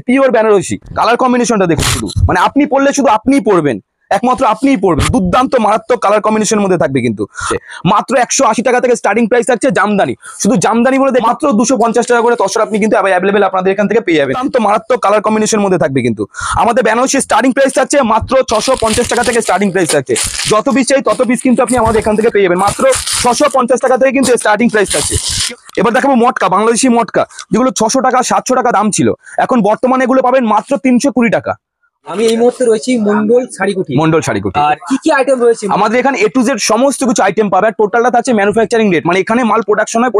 Pure Banarasi colour কম্বিনেশনটা দেখুন, শুধু মানে আপনি পড়লে শুধু আপনিই পড়বেন, একমাত্র আপনিই পড়বেন। দুর্দান্ত মারাত্মক কালার কম্বিনেশনের মধ্যে থাকবে কিন্তু মাত্র 180 টাকা থেকে স্টার্টিং প্রাইস থাকছে জামদানি। শুধু জামদানি বলে মাত্র 250 টাকা করে তসর আপনি কিন্তু অ্যাভেলেবেল আপনাদের এখান থেকে পেয়ে যাবেন। দুর্দান্ত মারাত্মক কালার কম্বিনেশনের মধ্যে থাকবে কিন্তু আমাদের বেনারসি স্টার্টিং প্রাইস থাকছে মাত্র 650 টাকা থেকে স্টার্টিং প্রাইস থাকছে। যত পিস চাই তত পিস কিন্তু আপনি আমাদের এখান থেকে পেয়ে যাবেন মাত্র 650 টাকা থেকে কিন্তু স্টার্টিং প্রাইস থাকছে। এবার দেখাবো মটকা, বাংলাদেশি মটকা, যেগুলো 600 টাকা 700 টাকা দাম ছিল, এখন বর্তমানে এগুলো পাবেন মাত্র 320 টাকা। আমি এই মুহূর্তে রয়েছি মন্ডল শাড়িকুটি। মন্ডল শাড়িকুটি। আর কি কি আইটেম রয়েছে আমাদের এখানে A to Z সমস্ত কিছু আইটেম পাবে। আর টোটালটা থাকছে ম্যানুফ্যাকচারিং রেট, মানে এখানে মাল প্রোডাকশন হয়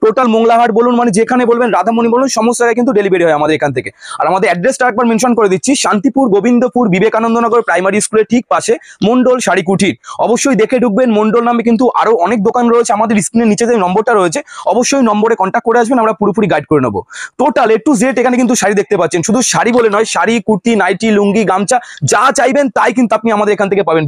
টোটাল মোংলাহাট বলুন, মানে যেখানে বলবেন রাধামণি বলুন, সমস্ত জায়গায় কিন্তু ডেলিভারি হয় আমাদের এখান থেকে। আর আমাদের অ্যাড্রেসটা একবার মেনশন করে দিচ্ছি, শান্তিপুর গোবিন্দপুর বিবেকানন্দনগর প্রাইমারি স্কুলের ঠিক পাশে মন্ডল শাড়িকুটির। অবশ্যই দেখে ঢুকবেন। মন্ডল নামে কিন্তু আরো অনেক দোকান রয়েছে, আমাদের স্ক্রিনের নিচে যে নম্বরটা রয়েছে অবশ্যই নম্বরে কন্ট্যাক্ট করে আসবেন, আমরা পুরোপুরি গাইড করে নেবো। টোটাল A to Z এখানে কিন্তু শাড়ি দেখতে পাচ্ছেন, শুধু শাড়ি বলে নয়, শাড়ি, কুর্তি, নাইটি, লুঙ্গি, গামছা যা চাইবেন তাই কিন্তু আপনি আমাদের এখান থেকে পাবেন।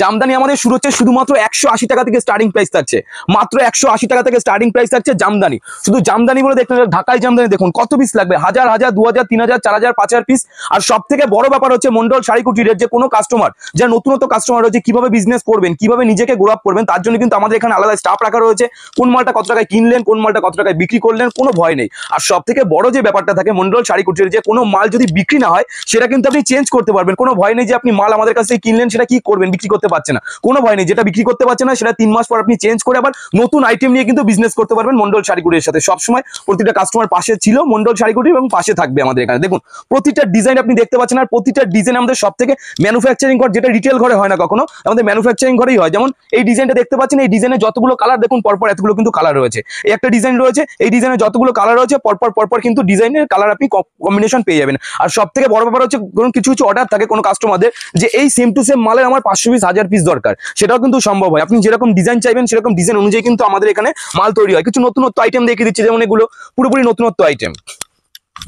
জামদানি আমাদের শুরু হচ্ছে শুধুমাত্র 180 টাকা থেকে স্টার্টিং প্রাইস থাকছে, মাত্র 180 টাকা থেকে স্টার্টিং প্রাইস থাকছে জামদানি। শুধু জামদানি বলে দেখুন, ঢাকায় জামদানি দেখুন কত পিস লাগবে, 1000 2000 3000 4000 5000 পিস। আর সব থেকে বড় ব্যাপার হচ্ছে মন্ডল শাড়িকুটির যে কোনো কাস্টমার, যা নতুন কাস্টমার রয়েছে, কিভাবে বিজনেস করবেন, কিভাবে নিজেকে গ্রো আপ করবেন, তার জন্য কিন্তু আমাদের এখানে আলাদা স্টাফ রাখা রয়েছে। কোন মালটা কত টাকায় কিনলেন, কোন মালটা কত টাকায় বিক্রি করলেন, কোনো ভয় নেই। আর সব থেকে বড় যে ব্যাপারটা থাকে মন্ডল শাড়িকুটির, যে কোনো মাল যদি বিক্রি না হয় সেটা কিন্তু আপনি চেঞ্জ করতে পারবেন। কোনো ভয় নেই যে আপনি মাল আমাদের কাছ থেকে কিনলেন সেটা কি করবেন, বিক্রি করতে পারছেন না, কোনো ভয় নেই। যেটা বিক্রি করতে পারছেন না সেটা 3 মাস পর আপনি চেঞ্জ করে আবার নতুন আইটেম নিয়ে কিন্তু বিজনেস করতে পারবেন মন্ডল শাড়িকুটির সাথে। সবসময় প্রতিটা কাস্টমার পাশে ছিল মন্ডল শাড়িকুটি এবং পাশে থাকবে আমাদের এখানে। দেখুন প্রতিটা ডিজাইন আপনি দেখতে পাচ্ছেন, আর প্রতিটা ডিজাইন আমাদের সব থেকে ম্যানুফ্যাকচারিং ঘর, যেটা রিটেল ঘরে হয় না কখনো, আমাদের ম্যানুফ্যাকচারিং ঘরেই হয়। যেমন এই ডিজাইনটা দেখতে পাচ্ছেন, এই ডিজাইনে যতগুলো কালার দেখুন পরপর এতগুলো কিন্তু কালার রয়েছে। এই একটা ডিজাইন রয়েছে, এই ডিজাইনে যতগুলো কালার রয়েছে পরপর কিন্তু ডিজাইনের কালার আপনি কম্বিনেশন পেয়ে যাবেন। আর সব থেকে বড় ব্যাপার হচ্ছে ধরুন কিছু অর্ডার থাকে কোনো কাস্টমারদের যে এই সেম টু সেম মালের আমার 500 পিস 1000 পিস দরকার, সেটাও কিন্তু সম্ভব হয়। আপনি যেরকম ডিজাইন চাইবেন সেরকম ডিজাইন অনুযায়ী কিন্তু আমাদের এখানে মাল তৈরি হয়। কিছু নতুনত্ব আইটেম দেখিয়ে দিচ্ছি, যেমন এগুলো পুরোপুরি নতুনত্ব আইটেম।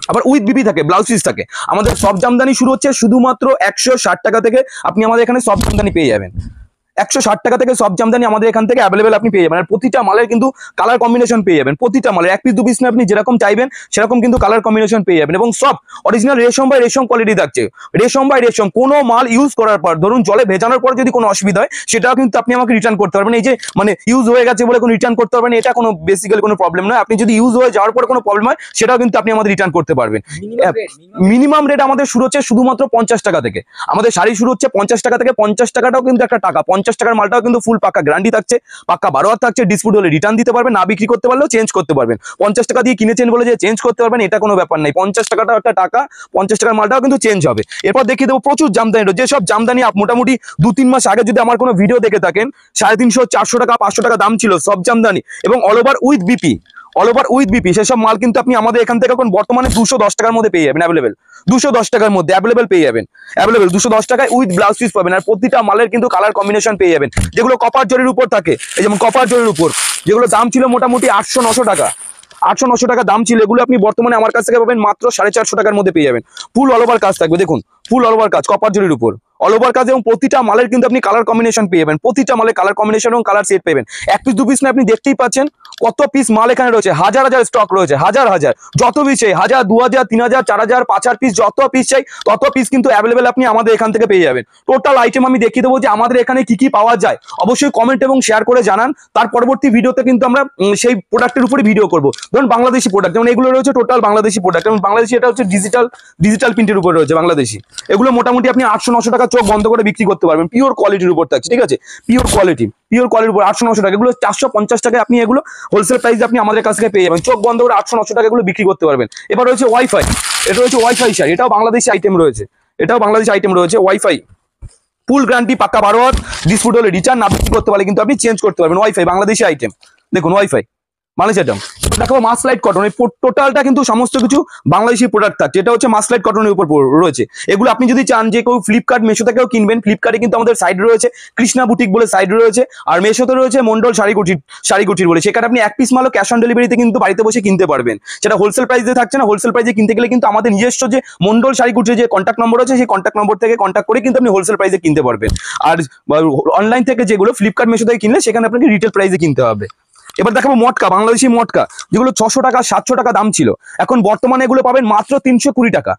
আবার উইথ বিপি থাকে, ব্লাউজ পিস থাকে। আমাদের সব জামদানি শুরু হচ্ছে শুধুমাত্র 160 টাকা থেকে, আপনি আমাদের এখানে সব জামদানি পেয়ে যাবেন। 160 টাকা থেকে সব জামদানি আমাদের এখান থেকে অ্যাভেলেবেল আপনি পেয়ে যাবেন। আর প্রতিটা মালের কিন্তু কালার কম্বিনেশন পেয়ে যাবেন, প্রতিটা মালের 1 পিস 2 পিস না, আপনি যেরকম চাইবেন সেরকম কিন্তু কালার কম্বিনেশন পেয়ে যাবেন। এবং সব অরিজিনাল রেশম বাই রেশম কোয়ালিটি থাকছে, রেশম বাই রেশম। কোনো মাল ইউজ করার পর ধরুন জলে ভেজানোর পর যদি কোনো অসুবিধা হয় সেটাও কিন্তু আপনি আমাকে রিটার্ন করতে পারবেন। এই যে মানে ইউজ হয়ে গেছে বলে কোনো রিটার্ন করতে পারবেন, এটা কোনো বেসিক্যালি কোনো প্রবলেম নয়। আপনি যদি ইউজ হয়ে যাওয়ার পর কোনো প্রবলেম হয় সেটাও কিন্তু আপনি আমাদের রিটার্ন করতে পারবেন। মিনিমাম রেট আমাদের শুরু হচ্ছে শুধুমাত্র 50 টাকা থেকে। আমাদের শাড়ি শুরু হচ্ছে 50 টাকা থেকে। 50 টাকাটাও কিন্তু একটা টাকা, 50 টাকার মালটাও কিন্তু ফুল পাক্কা গ্যারান্টি থাকছে, পাক্কা 12 হাত থাকছে। ডিসপুট হলে রিটার্ন দিতে পারবেন, না বিক্রি করতে পারলেও চেঞ্জ করতে পারবেন। 50 টাকা দিয়ে কিনেছেন বলে যে চেঞ্জ করতে পারবেন এটা কোনো ব্যাপার নাই। 50 টাকাটাও একটা টাকা, 50 টাকার মালটাও কিন্তু চেঞ্জ হবে। এরপর দেখিয়ে দেবো প্রচুর জামদানি, যেসব জামদানি মোটামুটি 2-3 মাস আগে যদি আমার কোনো ভিডিও দেখে থাকেন 350 400 টাকা 500 টাকা দাম ছিল সব জামদানি, এবং অল ওভার উইথ বিপি সেসব মাল কিন্তু আপনি আমাদের এখান থেকে এখন বর্তমানে 210 টাকার মধ্যে পেয়ে যাবেন অ্যাভেলেবেল। 210 টাকার মধ্যে অ্যাভেলেবেল পেয়ে যাবেন, অ্যাভেলেবেল 210 টাকায় উইথ ব্লাউজ পিস পাবেন। আর প্রতিটা মালের কিন্তু কালার কম্বিনেশন পেয়ে যাবেন, যেগুলো কপার জরির উপর থাকে। এই যেমন কপার জরির উপর যেগুলো দাম ছিল মোটামুটি 800-900 টাকা, 800-900 টাকা দাম ছিল, এগুলো আপনি বর্তমানে আমার কাছ থেকে পাবেন মাত্র 450 টাকার মধ্যে পেয়ে যাবেন। ফুল অল ওভার কাজ থাকবে, দেখুন ফুল অল ওভার কাজ কপার জরির উপর, অল ওভার কাজ। এবং প্রতিটা মালের কিন্তু আপনি কালার কম্বিনেশন পেয়ে যাবেন, প্রতিটা মালের কালার কম্বিনেশন এবং কালার সেট পাবেন। 1 পিস 2 পিস না, আপনি দেখতেই পাচ্ছেন কত পিস মাল এখানে রয়েছে, হাজার স্টক রয়েছে, হাজার যত পিস চাই 1000 2000 3000 4000 5000 পিস, যত পিস চাই তত পিস কিন্তু অ্যাভেলেবেল আপনি আমাদের এখান থেকে পেয়ে যাবেন। টোটাল আইটেম আমি দেখিয়ে দেবো যে আমাদের এখানে কি কি পাওয়া যায়। অবশ্যই কমেন্ট এবং শেয়ার করে জানান, তার পরবর্তী ভিডিওতে কিন্তু আমরা সেই প্রোডাক্টের উপরে ভিডিও করবো। ধরুন বাংলাদেশি প্রোডাক্ট, যেমন এগুলো রয়েছে টোটাল বাংলাদেশি প্রোডাক্ট, এবং বাংলাদেশি এটা হচ্ছে ডিজিটাল প্রিন্টের উপরে রয়েছে বাংলাদেশি। এগুলো মোটামুটি আপনি 800-900 টাকা চোখ বন্ধ করে বিক্রি করতে পারবেন, পিওর কোয়ালিটির উপর থাকছে, ঠিক আছে, পিওর কোয়ালিটির উপর 800-900 টাকা। এগুলো 450 টাকায় আপনি এগুলো হোলসেল প্রাইসে আপনি আমাদের কাছ থেকে পেয়ে যাবেন, চোখ বন্ধ করে 800-900 টাকা এগুলো বিক্রি করতে পারবেন। এবার রয়েছে ওয়াইফাই, এটা রয়েছে ওয়াইফাই শাড়ি, এটাও বাংলাদেশি আইটেম রয়েছে, ওয়াইফাই ফুল গ্যারান্টি, পাক্কা 12 হাত। ডিসপুট হলে রিটার্ন, না বিক্রি করতে পারলে কিন্তু আপনি চেঞ্জ করতে পারবেন। ওয়াইফাই বাংলাদেশি আইটেম, দেখুন ওয়াইফাই বাংলাদেশি আইটেম। দেখো মাসলাইট কটন, এই টোটালটা কিন্তু সমস্ত কিছু বাংলাদেশি প্রোডাক্ট থাকছে। এটা হচ্ছে মাসলাইট কটনের উপর রয়েছে। এগুলো আপনি যদি চান যে কেউ ফ্লিপকার্ট মেশো থেকেও কিনবেন, ফ্লিপকার্টে কিন্তু আমাদের সাইড রয়েছে কৃষ্ণা বুটিক বলে সাইড রয়েছে, আর মেশোতে রয়েছে মন্ডল শাড়িকুটির বলে। সেখানে আপনি 1 পিস মালও ক্যাশ অন ডেলিভারিতে কিন্তু বাড়িতে বসে কিনতে পারবেন, সেটা হোলসেল প্রাইসে থাকছে না। হোলসেল প্রাইসে কিনতে গেলে কিন্তু আমাদের নিজস্ব যে মন্ডল শাড়িকুটির যে কন্ট্যাক্ট নম্বর আছে সেই কন্ট্যাক্ট নম্বর থেকে কন্ট্যাক্ট করে কিন্তু আপনি হোলসেল প্রাইসে কিনতে পারবেন। আর অনলাইন থেকে যেগুলো ফ্লিপকার্ট মেশো থেকে কিনলে সেখানে আপনাকে রিটেল প্রাইসে কিনতে হবে। এবার দেখাবো মটকা, বাংলাদেশি মটকা, যেগুলো 600 টাকা 700 টাকা দাম ছিল, এখন বর্তমানে এগুলো পাবেন মাত্র 320 টাকা।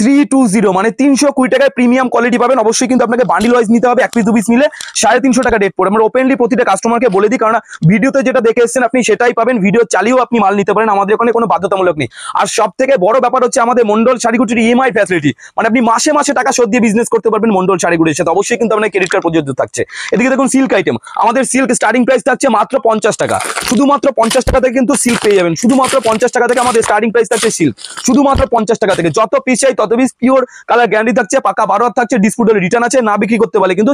320 মানে 320 টাকায় প্রিমিয়াম কোয়ালিটি পাবেন। অবশ্যই কিন্তু আপনাকে বান্ডিল ওয়াইজ নিতে হবে, 1 পিস 2 পিস নিলে 350 টাকা রেট পড়ে। আমরা ওপেনলি প্রতিটা কাস্টমারকে বলে দিই, কারণ ভিডিওতে যেটা দেখে এসেছেন আপনি সেটাই পাবেন, ভিডিও চালিয়েও আপনি মাল নিতে পারেন, আমাদের ওখানে কোনো বাধ্যতামূলক নেই। আর সব থেকে বড় ব্যাপার হচ্ছে আমাদের মন্ডল শাড়িগুটির ইএমআই ফ্যাসিলিটি, মানে আপনি মাসে মাসে টাকা শোধ দিয়ে বিজনেস করতে পারবেন মন্ডল শাড়িগুটির সাথে। অবশ্যই কিন্তু আপনার ক্রেডিট কার্ড প্রযোজ্য থাকছে। এদিকে দেখুন সিল্ক আইটেম, আমাদের সিল্ক স্টার্টিং প্রাইস থাকছে মাত্র 50 টাকা, শুধুমাত্র 50 টাকা থেকে কিন্তু সিল্ক পেয়ে যাবেন, শুধুমাত্র 50 টাকা থেকে আমাদের স্টার্টিং প্রাইস থাকছে সিল্ক, শুধুমাত্র 50 টাকা থেকে। যত পিস চাই তত পিস, পিওর কালার গ্যারান্টি থাকছে, পাকা 12 হাত থাকছে, ডিসপুট হলে রিটার্ন আছে, না বিক্রি করতে পারলে কিন্তু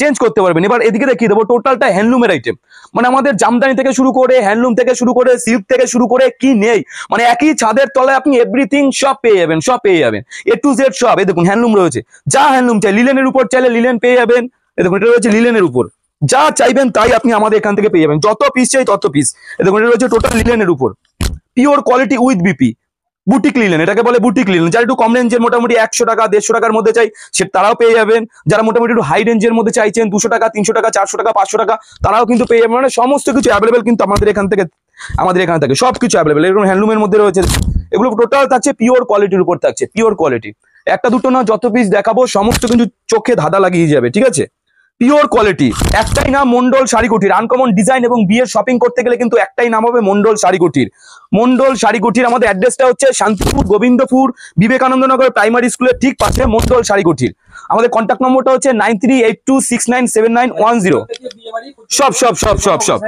চেঞ্জ করতে পারবেন। এবার এদিকে দেখিয়ে দেবো টোটালটা হ্যান্ডলুমের আইটেম, মানে আমাদের জামদানি থেকে শুরু করে হ্যান্ডলুম থেকে শুরু করে সিল্ক থেকে শুরু করে কি নেই, মানে একই ছাদের তলায় আপনি এভরিথিং সব পেয়ে যাবেন, সব পেয়ে যাবেন, A to Z সব। এই দেখুন হ্যান্ডলুম রয়েছে, যা হ্যান্ডলুম চাই, লিলেনের উপর চাইলে লিলেন পেয়ে যাবেন। এই দেখুন এটা রয়েছে লিলেনের উপর, যা চাইবেন তাই আপনি আমাদের এখান থেকে পেয়ে যাবেন, যত পিস চাই তত পিস। এই দেখুন এটা রয়েছে টোটাল লিলেনের উপর, pure quality with BP, boutique linen, এটাকে বলে বুটিক লিলেন। যারা একটু কম রেঞ্জের মোটামুটি 100 টাকা 150 টাকার মধ্যে চাই সে তারাও পেয়ে যাবেন, যারা মোটামুটি একটু হাই রেঞ্জের মধ্যে চাইছেন 200 টাকা 300 টাকা 400 টাকা 500 টাকা তারাও কিন্তু পেয়ে যাবেন, মানে সমস্ত কিছু অ্যাভেলেবেল কিন্তু আমাদের এখান থেকে সবকিছু অ্যাভেলেবেল। এরকম হ্যান্ডলুমের মধ্যে রয়েছে, এগুলো টোটাল থাকছে পিওর কোয়ালিটির উপর থাকছে, পিওর কোয়ালিটি। একটা দুটো না, যত পিস দেখাবো সমস্ত কিন্তু চোখে ধাঁধা লাগিয়ে যাবে, ঠিক আছে? পিওর কোয়ালিটি, একটাই নাম মন্ডল শাড়িকুটির। আনকমন ডিজাইন এবং বিয়ের শপিং করতে গেলে কিন্তু একটাই নাম হবে মন্ডল শাড়িকুটির। মন্ডল শাড়িকুটির আমাদের অ্যাড্রেসটা হচ্ছে শান্তিপুর গোবিন্দপুর বিবেকানন্দনগর প্রাইমারি স্কুলের ঠিক পাশে মন্ডল শাড়িকুটির। আমাদের কন্ট্যাক্ট নম্বরটা হচ্ছে 9382697910। সব সব সব সব সব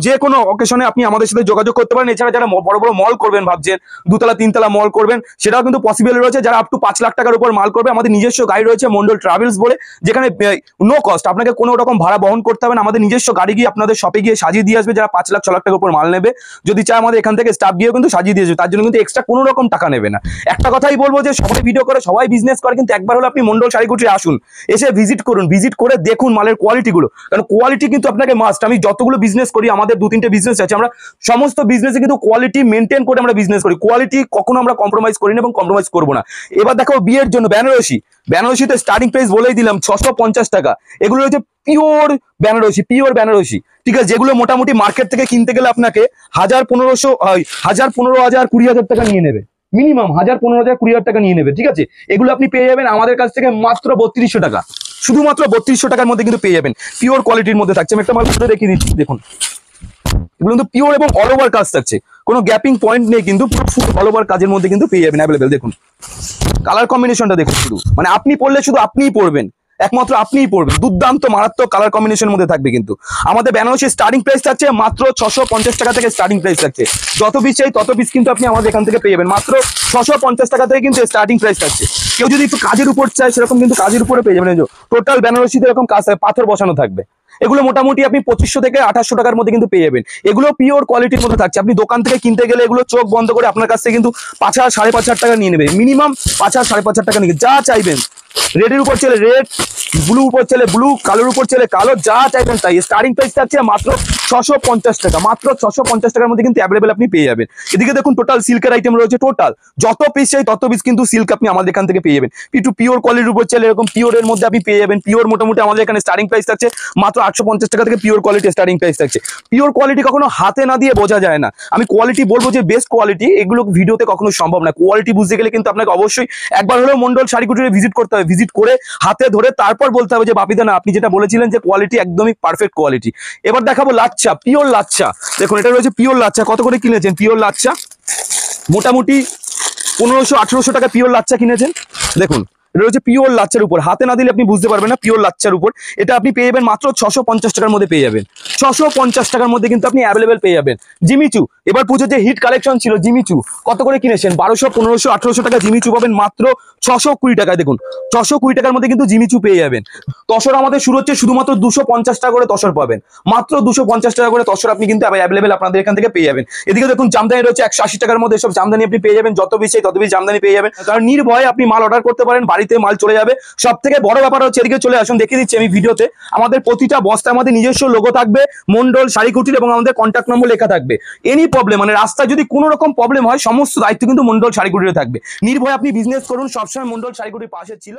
যে কোনো অকেশনে আপনি আমাদের সাথে যোগাযোগ করতে পারেন। এছাড়া যারা বড় বড় মল করবেন ভাবছেন, 2 তলা 3 তলা মল করবেন, সেটাও কিন্তু পসিবল রয়েছে। যারা আপ টু 5 লাখ টাকার উপর মাল করবে, আমাদের নিজস্ব গাড়ি রয়েছে মন্ডল ট্রাভেলস বলে, যেখানে নো কস্ট, আপনাকে কোনো রকম ভাড়া বহন করতে হবে না। আমাদের নিজস্ব গাড়ি গিয়ে আপনাদের শপে গিয়ে সাজিয়ে দিয়ে আসবে, যারা 5 লাখ 6 লাখ টাকার উপর মাল নেবে। যদি চায় আমাদের এখান থেকে স্টাফ গিয়েও কিন্তু সাজিয়ে দিয়ে আসবে, তার জন্য কিন্তু এক্সট্রা কোনো রকম টাকা নেবে না। একটা কথাই বলবো যে সবাই ভিডিও করে সবাই বিজনেস করে, কিন্তু একবার হলো আপনি মন্ডল শাড়িকুটি আসুন, এসে ভিজিট করুন, ভিজিট করে দেখুন মালের কোয়ালিটিগুলো, কারণ কোয়ালিটি কিন্তু আপনাকে মাস্ট। আমি যতগুলো বিজনেস করি, আমাদের 2-3টে বিজনেস আছে, আমরা সমস্ত বিজনেসে কিন্তু কোয়ালিটি মেনটেন করে আমরা বিজনেস করি, কোয়ালিটি কখনো আমরা কম্প্রোমাইজ করি না এবং কম্প্রোমাইজ করবো না। এবার দেখো বিয়ের জন্য বেনারসিতে স্টার্টিং প্রাইস বলেই দিলাম 650 টাকা। এগুলো হচ্ছে পিওর বেনারসি, ঠিক আছে? যেগুলো মোটামুটি মার্কেট থেকে কিনতে গেলে আপনাকে 1000-15,000-20,000 টাকা নিয়ে নেবে, মিনিমাম 1000-15,000-20,000 টাকা নিয়ে নেবে, ঠিক আছে? এগুলো আপনি পেয়ে যাবেন আমাদের কাছ থেকে মাত্র 3200 টাকা, শুধুমাত্র 3200 টাকার মধ্যে কিন্তু পেয়ে যাবেন, পিওর কোয়ালিটির মধ্যে থাকছে। আমি একটা মাল করে রেখে দিচ্ছি, দেখুন এগুলো কিন্তু পিওর এবং অল ওভার কাজ থাকছে, কোনো গ্যাপিং পয়েন্ট নেই, কিন্তু পুরো ফুল অল ওভার কাজের মধ্যে কিন্তু পেয়ে যাবেন অ্যাভেলেবেল। দেখুন কালার কম্বিনেশনটা দেখুন, শুধু মানে আপনি পড়লে শুধু আপনিই পড়বেন, একমাত্র আপনিই পড়বেন, দুর্দান্ত মারাত্মক কালার কম্বিনেশনের মধ্যে থাকবে। কিন্তু আমাদের বেনারসি স্টার্টিং প্রাইস থাকছে মাত্র 650 টাকা থেকে স্টার্টিং প্রাইস থাকছে, যত পিস চাই তত পিস কিন্তু আপনি আমাদের এখান থেকে পেয়ে যাবেন, মাত্র 650 টাকা থেকে কিন্তু স্টার্টিং প্রাইস থাকছে। কেউ যদি একটু কাজের উপর চায় সেরকম কিন্তু কাজের উপরে পেয়ে যাবেন। টোটাল বেনারসিতে এরকম কাজ পাথর বসানো থাকবে, এগুলো মোটামুটি আপনি 2500 থেকে 2800 টাকার মধ্যে কিন্তু পেয়ে যাবেন। এগুলো পিওর কোয়ালিটির মধ্যে থাকছে, আপনি দোকান থেকে কিনতে গেলে এগুলো চোখ বন্ধ করে আপনার কাছ থেকে কিন্তু 5,000-5,500 টাকা নিয়ে নেবে, মিনিমাম 5,000-5,500 টাকা নিয়ে, যা চাইবেন। রেডের উপর চলে রেড, ব্লু উপর চলে ব্লু, কালোর উপর চলে কালো, যা চাইবেন তাই। স্টার্টিং প্রাইস থাকছে মাত্র 650 টাকা, মাত্র 650 টাকার মধ্যে কিন্তু অ্যাভেলেবেল আপনি পেয়ে যাবেন। এদিকে দেখুন টোটাল সিল্কের আইটেম রয়েছে, টোটাল যত পিস চাই তত পিস কিন্তু সিল্ক আপনি আমাদের এখান থেকে পেয়ে যাবেন। একটু পিওর কোয়ালিটির উপর চলে এরকম পিওরের মধ্যে আপনি পেয়ে যাবেন। পিওর মোটামুটি আমাদের এখানে স্টার্টিং প্রাইস থাকছে মাত্র 850 টাকা থেকে পিওর কোয়ালিটি স্টার্টিং প্রাইস থাকছে। পিওর কোয়ালিটি কখনো হাতে না দিয়ে বোঝা যায় না, আমি কোয়ালিটি বলবো যে বেস্ট কোয়ালিটি, এগুলো ভিডিওতে কখনো সম্ভব না। কোয়ালিটি বুঝতে গেলে কিন্তু আপনাকে অবশ্যই একবার হলেও মন্ডল শাড়িকুটিরে ভিজিট করতে হবে, ভিজিট করে হাতে ধরে তারপর বলতে হবে যে বাপিদা না আপনি যেটা বলেছিলেন যে কোয়ালিটি একদমই পারফেক্ট কোয়ালিটি। এবার দেখাবো লাচ্ছা, পিওর লাচ্ছা। দেখুন এটা রয়েছে পিওর লাচ্ছা, কত করে কিনেছেন পিওর লাচ্ছা? মোটামুটি 1500-1800 টাকা পিওর লাচ্ছা কিনেছেন। দেখুন এটা হচ্ছে পিওর লাচ্চার উপর, হাতে না দিলে আপনি বুঝতে পারবেন না, পিওর লাচ্চার উপর। এটা আপনি পেয়ে যাবেন মাত্র 650 টাকার মধ্যে পেয়ে যাবেন, 650 টাকার মধ্যে কিন্তু আপনি অ্যাভেলেবেল পেয়ে যাবেন। জিমিচু, এবার পুজোর যে হিট কালেকশন ছিল জিমিচু, কত করে কিনেছেন? 1200-1500-1800 টাকা জিমিচু পাবেন মাত্র 620 টাকায়। দেখুন 620 টাকার মধ্যে কিন্তু জিমিচু পেয়ে যাবেন। তসর আমাদের শুরু হচ্ছে শুধুমাত্র 250 টাকা করে তসর পাবেন, মাত্র 250 টাকা করে তসর আপনি কিন্তু অ্যাভেলেবেল আপনাদের এখান থেকে পেয়ে যাবেন। এদিকে দেখুন জামদানি রয়েছে 180 টাকার মধ্যে, সব জামদানি আপনি পেয়ে যাবেন, যত বেশি তত বেশি জামদানি পেয়ে যাবেন। কারণ নির্ভয়ে আপনি মাল অর্ডার করতে পারেন, বাড়িতে মাল চলে যাবে। সব থেকে বড় ব্যাপার হচ্ছে, এদিকে চলে আসুন দেখিয়ে দিচ্ছি আমি ভিডিওতে, আমাদের প্রতিটা বস্তায় আমাদের নিজস্ব লোগো থাকবে মন্ডল শাড়িকুটির, এবং আমাদের কন্ট্যাক্ট নম্বর লেখা থাকবে। এনি প্রবলেম মানে রাস্তায় যদি কোনো রকম প্রবলেম হয়, সমস্ত দায়িত্ব কিন্তু মন্ডল শাড়িকুটিরে থাকবে। নির্ভয়ে আপনি বিজনেস করুন, সবসময় মন্ডল শাড়িকুটির পাশে ছিল।